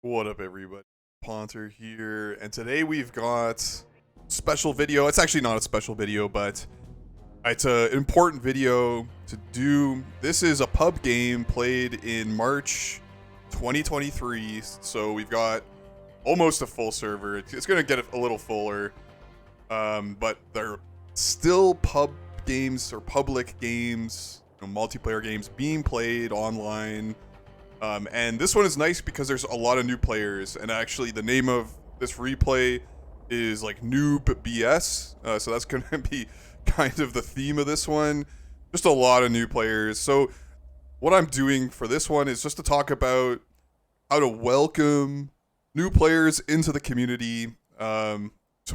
What up, everybody? Ponter here, and today we've got special video. It's actually not a special video, but it's an important video to do. This is a pub game played in March 2023, so we've got almost a full server. It's going to get a little fuller, but they're still pub games or public games, multiplayer games being played online. And this one is nice because there's a lot of new players, and actually the name of this replay is like Noob BS, so that's going to be kind of the theme of this one. Just a lot of new players. So what I'm doing for this one is just to talk about how to welcome new players into the community, some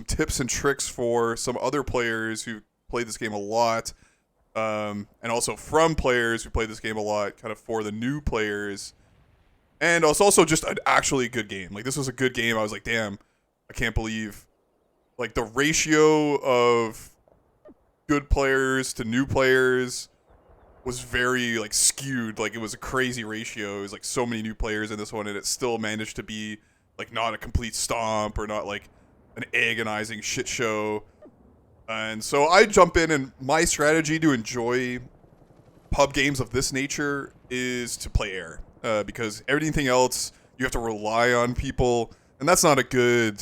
tips and tricks for some other players who played this game a lot, and also from players who played this game a lot, kind of for the new players. And it's also just an actually good game. Like, this was a good game. I was like, damn, I can't believe, like, the ratio of good players to new players was very, like, skewed. Like, it was a crazy ratio. It was, like, so many new players in this one, and it still managed to be, like, not a complete stomp or not, like, an agonizing shit show. And so I jump in, and my strategy to enjoy pub games of this nature is to play air. Because everything else, you have to rely on people, and that's not a good...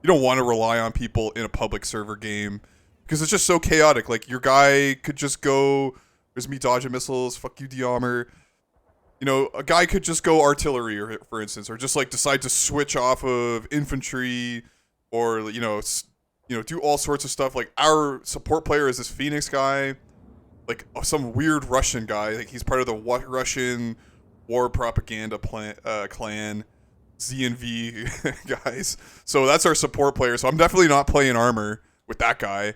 You don't want to rely on people in a public server game, because it's just so chaotic. Like, your guy could just go, there's me dodging missiles, fuck you, Diarmer. You know, a guy could just go artillery, or, for instance, or just, like, decide to switch off of infantry, or, do all sorts of stuff. Like, our support player is this Phoenix guy, like, some weird Russian guy. Like, he's part of the Russian war propaganda clan, ZNV guys. So that's our support player. So I'm definitely not playing armor with that guy.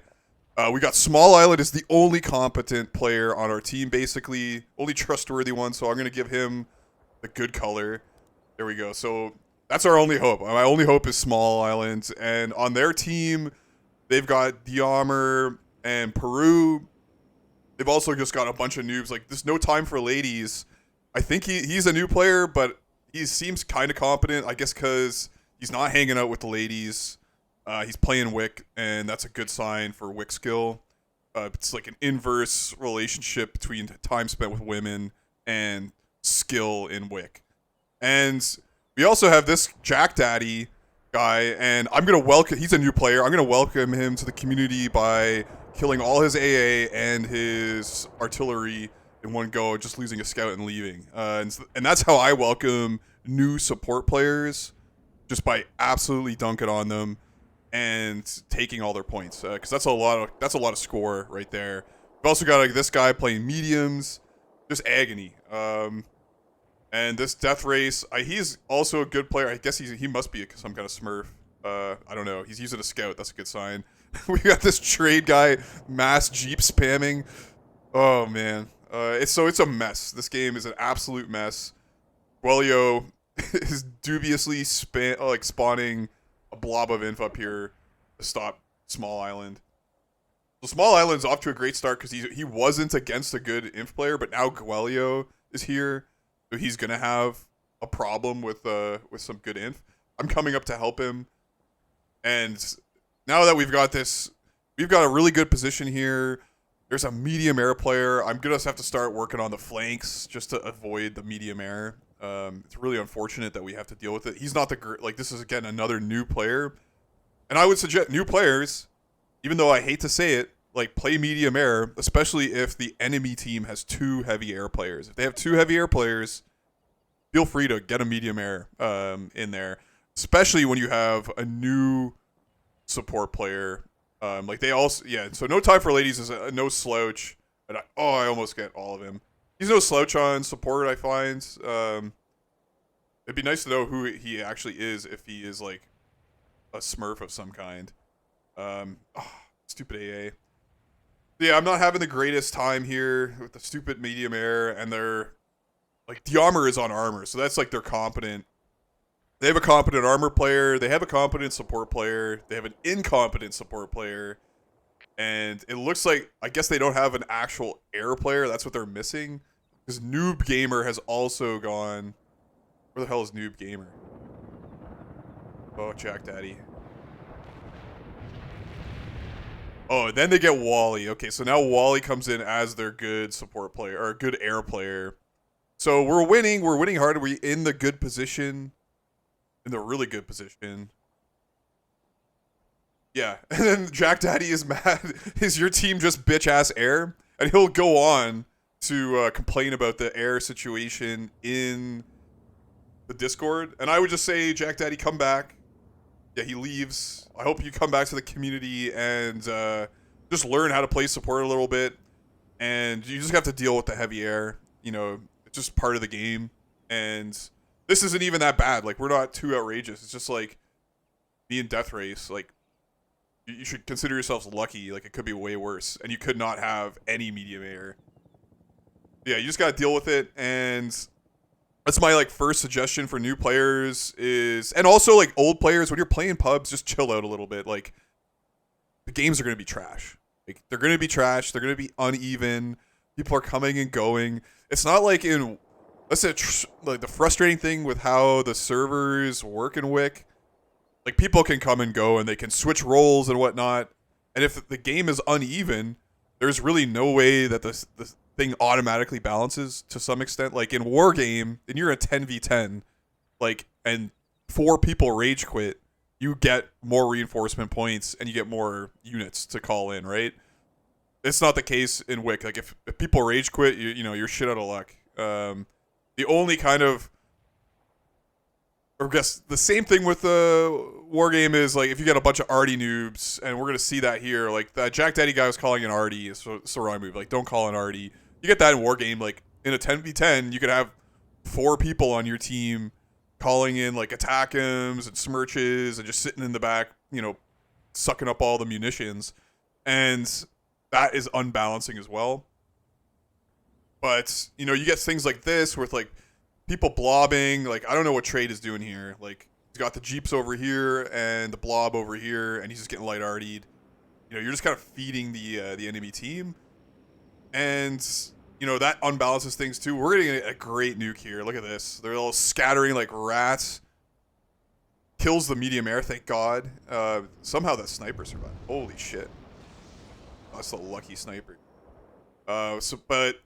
We got Small Island is the only competent player on our team, basically. Only trustworthy one, so I'm going to give him the good color. There we go. So that's our only hope. My only hope is Small Island. And on their team, they've got Diarmer and Peru. They've also just got a bunch of noobs. Like, there's no time for ladies. I think he's a new player, but he seems kind of competent, I guess, because he's not hanging out with the ladies. He's playing Wick, and that's a good sign for Wick skill. It's like an inverse relationship between time spent with women and skill in Wick. And we also have this Jack Daddy guy, and I'm going to welcome... He's a new player. I'm going to welcome him to the community by killing all his AA and his artillery in one go, just losing a scout and leaving. And that's how I welcome new support players, just by absolutely dunking on them and taking all their points. Because that's a lot of score right there. We've also got like this guy playing mediums, just agony. And this Death Race, he's also a good player. I guess he must be some kind of Smurf. I don't know. He's using a scout. That's a good sign. We got this trade guy, mass Jeep spamming. Oh man. It's a mess. This game is an absolute mess. Gwelio is dubiously spawning a blob of inf up here to stop Small Island. So Small Island's off to a great start because he wasn't against a good inf player, but now Gwelio is here, so he's gonna have a problem with some good inf. I'm coming up to help him, and now that we've got a really good position here. There's a medium air player. I'm going to have to start working on the flanks just to avoid the medium air. It's really unfortunate that we have to deal with it. He's not this is, again, another new player. And I would suggest new players, even though I hate to say it, like, play medium air, especially if the enemy team has two heavy air players. If they have two heavy air players, feel free to get a medium air in there, especially when you have a new support player. So No Time for Ladies is a no slouch. And I almost get all of him. He's no slouch on support, I find. It'd be nice to know who he actually is if he is, like, a Smurf of some kind. Stupid AA. Yeah, I'm not having the greatest time here with the stupid medium air, and they're, like, Diarmer is on armor, so that's, like, they're competent. They have a competent armor player. They have a competent support player. They have an incompetent support player. And it looks like, I guess they don't have an actual air player. That's what they're missing. Because Noob Gamer has also gone... Where the hell is Noob Gamer? Oh, Jack Daddy. Oh, then they get Wally. Okay, so now Wally comes in as their good support player or good air player. So we're winning. We're winning hard. We're in the good position, in the really good position. Yeah, and then Jack Daddy is mad. Is your team just bitch ass air? And he'll go on to complain about the air situation in the Discord. And I would just say, Jack Daddy, come back. Yeah, he leaves. I hope you come back to the community and just learn how to play support a little bit. And you just have to deal with the heavy air. You know, it's just part of the game. And this isn't even that bad. Like, we're not too outrageous. It's just like me and Death Race. Like, you should consider yourselves lucky. Like, it could be way worse. And you could not have any medium air. Yeah, you just got to deal with it. And that's my like first suggestion for new players is, and also like old players, when you're playing pubs, just chill out a little bit. Like, the games are going to be trash. Like, they're going to be trash. They're going to be uneven. People are coming and going. It's not like in, let's say, like the frustrating thing with how the servers work in Wick. Like, people can come and go and they can switch roles and whatnot. And if the game is uneven, there's really no way that this thing automatically balances to some extent. Like in Wargame, and you're a 10v10, like, and 4 people rage quit, you get more reinforcement points and you get more units to call in, right? It's not the case in Wick. Like, if people rage quit, you know, you're shit out of luck. The only kind of, or I guess the same thing with the Wargame is, like, if you get a bunch of arty noobs, and we're going to see that here, like, that Jack Daddy guy was calling an arty, so it's the wrong move. Like, don't call an arty. You get that in Wargame. Like, in a 10v10, you could have 4 people on your team calling in, like, attackums and smirches and just sitting in the back, you know, sucking up all the munitions. And that is unbalancing as well. But, you know, you get things like this with, like, people blobbing. Like, I don't know what Trade is doing here. Like, he's got the Jeeps over here and the blob over here, and he's just getting light artied. You know, you're just kind of feeding the enemy team. And, you know, that unbalances things too. We're going to get a great nuke here. Look at this. They're all scattering like rats. Kills the medium air, thank God. Somehow that sniper survived. Holy shit. That's a lucky sniper. But,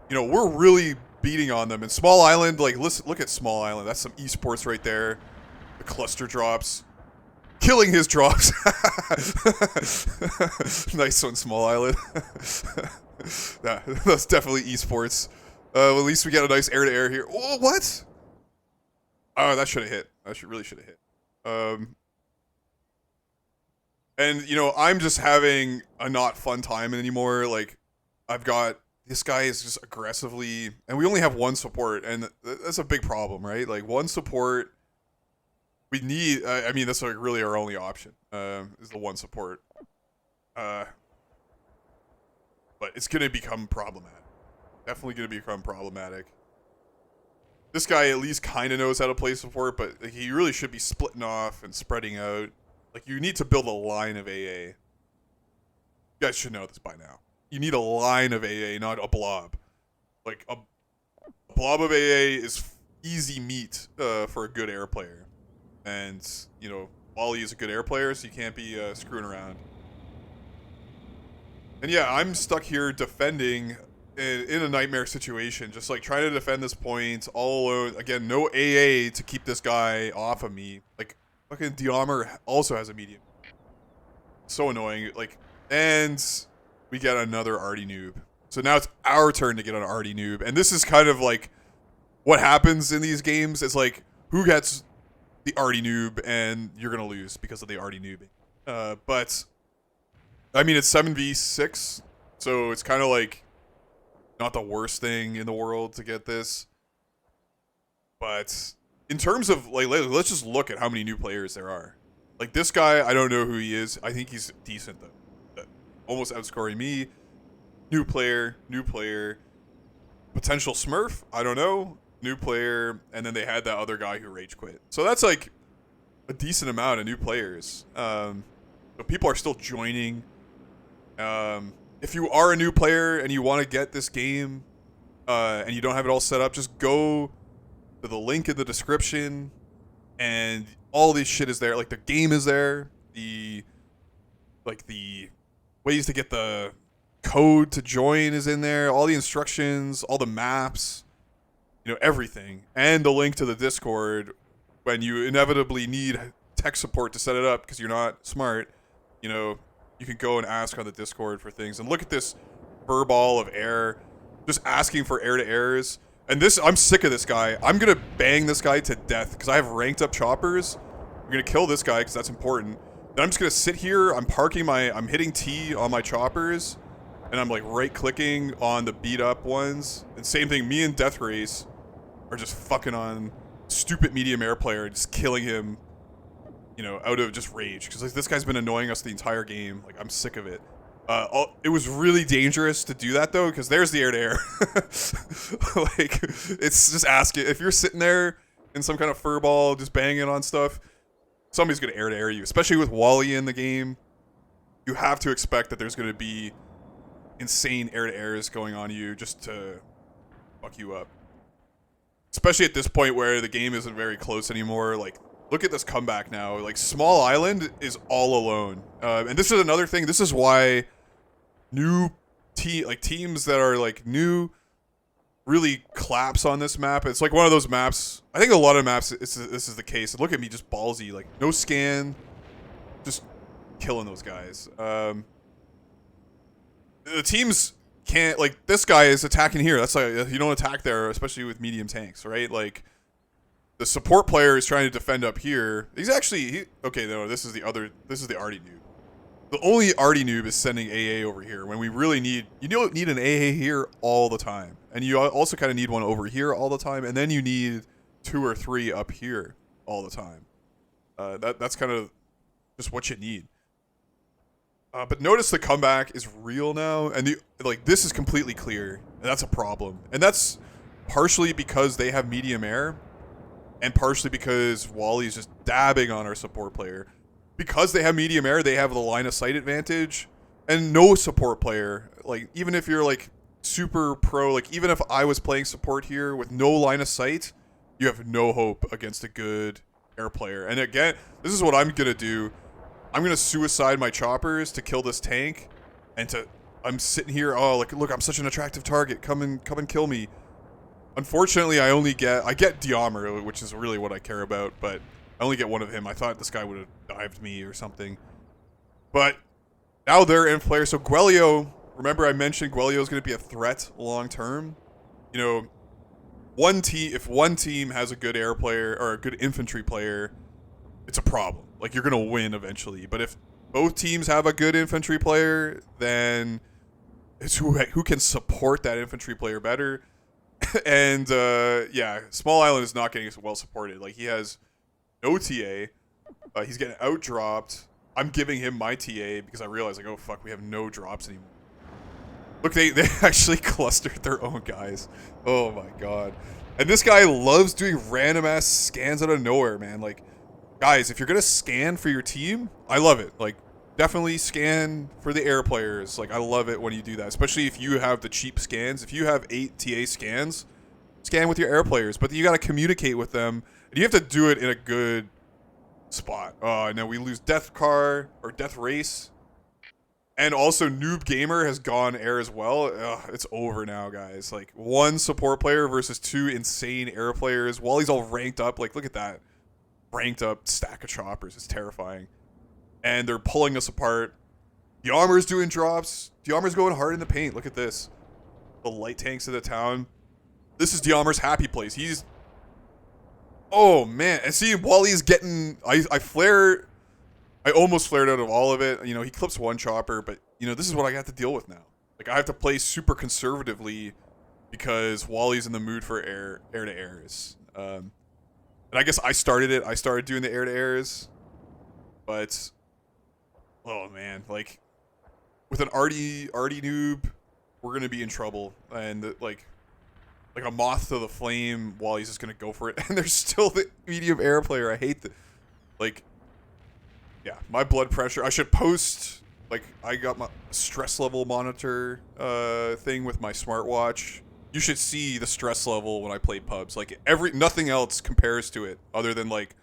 you know, we're really beating on them. And Small Island, like, listen, look at Small Island. That's some esports right there. The cluster drops. Killing his drops. Nice one, Small Island. That's definitely esports. Well, at least we got a nice air-to-air here. Oh, what? Oh, that should have hit. That really should have hit. And, you know, I'm just having a not fun time anymore. Like, I've got, this guy is just aggressively, and we only have 1 support, and that's a big problem, right? Like, 1 support, we need, I mean, that's like really our only option, is the 1 support. But it's going to become problematic. Definitely going to become problematic. This guy at least kind of knows how to play support, but like, he really should be splitting off and spreading out. Like, you need to build a line of AA. You guys should know this by now. You need a line of AA, not a blob. Like, a blob of AA is easy meat for a good air player. And, you know, Wally is a good air player, so you can't be screwing around. And yeah, I'm stuck here defending in a nightmare situation, just like trying to defend this point all alone. Again, no AA to keep this guy off of me. Like, fucking Diarmer also has a medium. So annoying. Like, and we get another arty noob. So now it's our turn to get an arty noob. And this is kind of like what happens in these games. It's like, who gets the arty noob, and you're going to lose because of the arty noobing. But, I mean, it's 7v6, so it's kind of like not the worst thing in the world to get this. But in terms of, like, let's just look at how many new players there are. Like, this guy, I don't know who he is. I think he's decent, though. Almost outscoring me. New player. Potential Smurf, I don't know. New player, and then they had that other guy who rage quit. So that's like a decent amount of new players. But people are still joining. If you are a new player and you want to get this game and you don't have it all set up, just go to the link in the description and all this shit is there. Like the game is there. The ways to get the code to join is in there. All the instructions, all the maps, everything, and the link to the Discord when you inevitably need tech support to set it up because you're not smart. You can go and ask on the Discord for things. And look at this furball of air, just asking for air to airs. And this, I'm sick of this guy. I'm gonna bang this guy to death because I have ranked up choppers. I'm gonna kill this guy because that's important. Then I'm just gonna sit here. I'm hitting T on my choppers, and I'm like right clicking on the beat up ones. And same thing, me and Death Race are just fucking on stupid medium air player, just killing him, out of just rage. Because like, this guy's been annoying us the entire game. Like, I'm sick of it. It was really dangerous to do that though, because there's the air to air. Like, it's just asking. If you're sitting there in some kind of furball, just banging on stuff, somebody's gonna air to air you. Especially with Wally in the game, you have to expect that there's gonna be insane air to airs going on you just to fuck you up. Especially at this point where the game isn't very close anymore. Like, look at this comeback now. Like, Small Island is all alone. And this is another thing. This is why teams that are like new really collapse on this map. It's like one of those maps. I think a lot of maps, this is the case. Look at me, just ballsy. Like, no scan. Just killing those guys. The teams can't, like, this guy is attacking here. That's like, you don't attack there, especially with medium tanks, right? Like, the support player is trying to defend up here. He's actually, okay, no, this is the Artie noob. The only Artie noob is sending AA over here when we really need, you don't need an AA here all the time. And you also kind of need one over here all the time. And then you need 2 or 3 up here all the time. That's kind of just what you need. But notice the comeback is real now, and this is completely clear, and that's a problem. And that's partially because they have medium air, and partially because Wally's just dabbing on our support player. Because they have medium air, they have the line of sight advantage, and no support player, like, even if you're like super pro, like even if I was playing support here with no line of sight, you have no hope against a good air player. And again, this is what I'm gonna do. I'm gonna suicide my choppers to kill this tank, and I'm sitting here. Oh, look! I'm such an attractive target. Come and kill me. Unfortunately, I get Diamr, which is really what I care about, but I only get one of him. I thought this guy would have dived me or something, but now they're in player. So Gwelio, remember I mentioned Gwelio is gonna be a threat long term. If one team has a good air player or a good infantry player, it's a problem. Like, you're gonna win eventually. But if both teams have a good infantry player, then it's who can support that infantry player better. And yeah, Small Island is not getting well supported. Like, he has no TA. He's getting outdropped. I'm giving him my TA because I realize, like, oh fuck, we have no drops anymore. Look, they actually clustered their own guys. Oh my god. And this guy loves doing random ass scans out of nowhere, man. Like, guys, if you're gonna scan for your team, I love it. Like, definitely scan for the air players. Like, I love it when you do that, especially if you have the cheap scans. If you have 8 TA scans, scan with your air players. But you got to communicate with them, and you have to do it in a good spot. Oh, no, we lose Death Car or Death Race, and also Noob Gamer has gone air as well. Ugh, it's over now, guys. Like, 1 support player versus 2 insane air players. Wally's all ranked up. Like, look at that. Ranked up stack of choppers. It's terrifying. And they're pulling us apart. Diamr's doing drops. Diamr's going hard in the paint. Look at this. The light tanks of the town. This is Diamr's happy place. He's... Oh, man. And see, Wally's getting... I almost flared out of all of it. He clips 1 chopper, but, this is what I got to deal with now. Like, I have to play super conservatively because Wally's in the mood for air to airs. And I guess I started it. I started doing the air to airs, but oh man, like with an Artie noob, we're gonna be in trouble. And like a moth to the flame, Wally's just gonna go for it. And there's still the medium air player. I hate the yeah, my blood pressure. I should post, like, I got my stress level monitor thing with my smartwatch. You should see the stress level when I play pubs. Like, nothing else compares to it other than like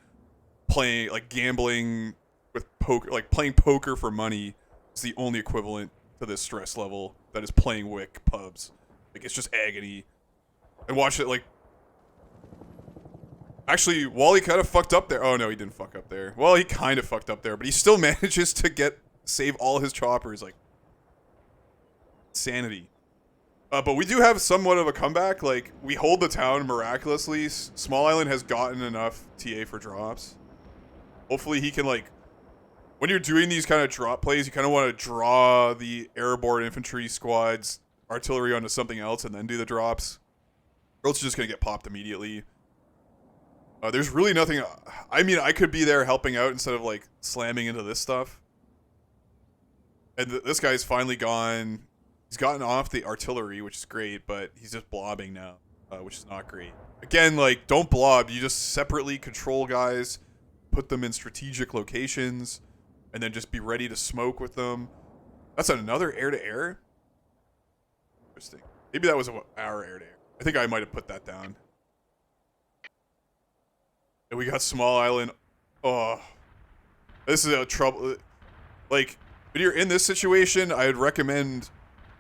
playing, like gambling with poker, like playing poker for money is the only equivalent to this stress level that is playing Wick pubs. Like, it's just agony. And watch it, like, actually, Wally kind of fucked up there. Oh no, he didn't fuck up there. Well, he kind of fucked up there, but he still manages to save all his choppers. Like, sanity. But we do have somewhat of a comeback. Like, we hold the town miraculously. Small Island has gotten enough TA for drops. Hopefully he can, like, when you're doing these kind of drop plays, you kind of want to draw the airborne infantry squad's artillery onto something else and then do the drops. Or else you're just going to get popped immediately. There's really nothing. I mean, I could be there helping out instead of, like, slamming into this stuff. And this guy's finally gone. He's gotten off the artillery, which is great, but he's just blobbing now, which is not great. Again, like, don't blob. You just separately control guys, put them in strategic locations, and then just be ready to smoke with them. That's another air-to-air? Interesting. Maybe that was our air-to-air. I think I might have put that down. And we got Small Island. Oh. This is a trouble. Like, when you're in this situation, I'd recommend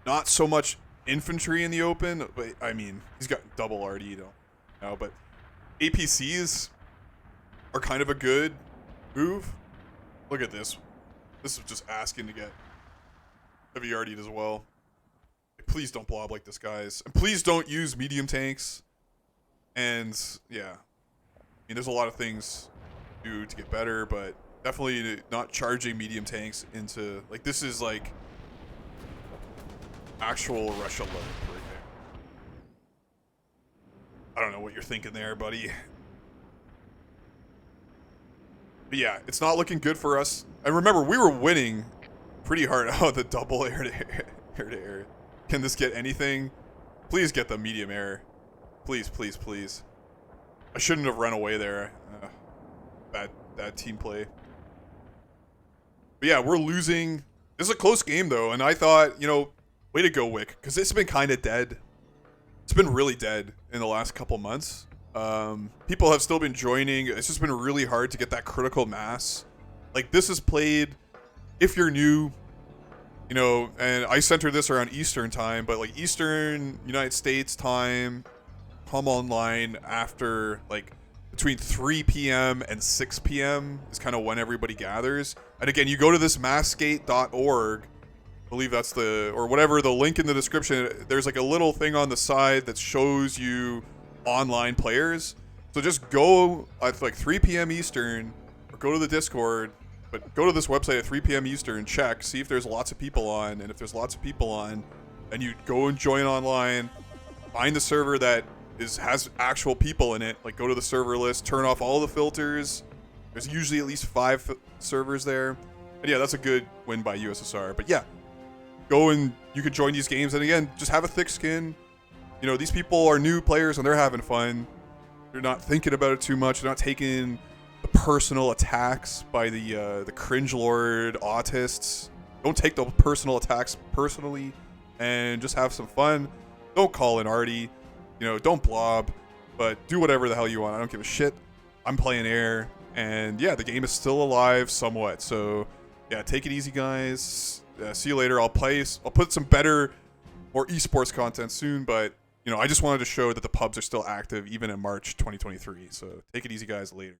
not so much infantry in the open, but I mean, he's got double RD, don't know, but APCs are kind of a good move. Look at this. This is just asking to get heavy RD'd as well. Please don't blob like this, guys. And please don't use medium tanks. And, yeah. I mean, there's a lot of things to do to get better, but definitely not charging medium tanks into, like, this is, like, actual Russia load right there. I don't know what you're thinking there, buddy. But yeah, it's not looking good for us. And remember, we were winning pretty hard. Oh, the double air-to-air. Can this get anything? Please get the medium air. Please, please, please. I shouldn't have run away there. Bad team play. But yeah, we're losing. This is a close game, though, and I thought, you know, way to go, Wick, because it's been kind of dead. It's been really dead in the last couple months. People have still been joining. It's just been really hard to get that critical mass. Like, this is played, if you're new, you know, and I center this around Eastern time, but like Eastern United States time, come online after, like, between 3 p.m. and 6 p.m. is kind of when everybody gathers. And again, you go to this massgate.org. I believe that's the, or whatever, the link in the description. There's like a little thing on the side that shows you online players. So just go at like 3 p.m. Eastern, or go to the Discord, but go to this website at 3 p.m. Eastern, check, see if there's lots of people on, and if there's lots of people on, then you go and join online, find the server that has actual people in it, like go to the server list, turn off all the filters. There's usually at least 5 servers there. And yeah, that's a good win by USSR. But yeah, go and you can join these games, and again, just have a thick skin. You know, these people are new players and they're having fun. They're not thinking about it too much. They're not taking the personal attacks by the cringe lord autists. Don't take the personal attacks personally, and just have some fun. Don't call in Artie. You know, don't blob, but do whatever the hell you want. I don't give a shit. I'm playing air, and yeah, the game is still alive somewhat. So yeah, take it easy, guys. See you later. I'll put some better, more esports content soon, but you know, I just wanted to show that the pubs are still active even in March 2023. So take it easy, guys. Later.